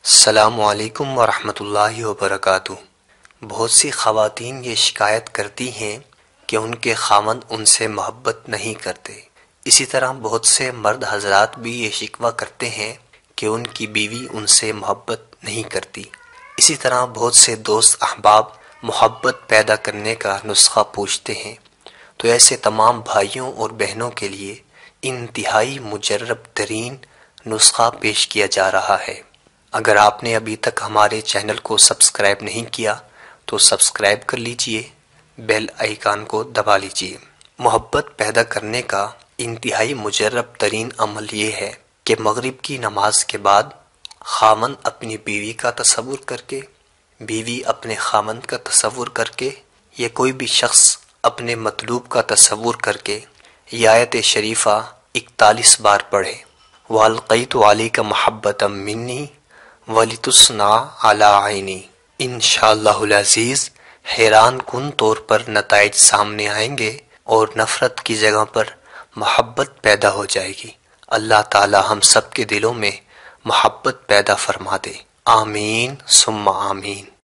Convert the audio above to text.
السلام علیکم ورحمۃ اللہ وبرکاتہ۔ بہت سی خواتین یہ شکایت کرتی ہیں کہ ان کے خاوند ان سے محبت نہیں کرتے۔ اسی طرح بہت سے مرد حضرات بھی یہ شکوہ کرتے ہیں کہ ان کی بیوی ان سے محبت نہیں کرتی۔ اسی طرح بہت سے دوست احباب محبت پیدا کرنے کا نسخہ پوچھتے ہیں۔ تو ایسے تمام بھائیوں اور بہنوں کے لیے انتہائی مجرب ترین نسخہ پیش کیا جا رہا ہے۔ اگر آپ نے ابھی تک ہمارے چینل کو سبسکرائب نہیں کیا تو سبسکرائب کر لیجئے، بیل آئیکن کو دبا لیجئے۔ محبت پیدا کرنے کا انتہائی مجرب ترین عمل یہ ہے کہ مغرب کی نماز کے بعد خاوند اپنی بیوی کا تصور کر کے، بیوی اپنے خاوند کا تصور کر کے، یا کوئی بھی شخص اپنے مطلوب کا تصور کر کے یہ آیت شریفہ 41 بار پڑھے، وَأَلْقَيْتُ عَلَيْكَ مَحَبَّةً مِّنِّي وَلِتُصْنَعَ عَلَىٰ عَيْنِي۔ انشاءاللہ العزیز حیران کن طور پر نتائج سامنے آئیں گے اور نفرت کی جگہ پر محبت پیدا ہو جائے گی۔ اللہ تعالی ہم سب کے دلوں میں محبت پیدا فرما دے۔ آمین ثم آمین۔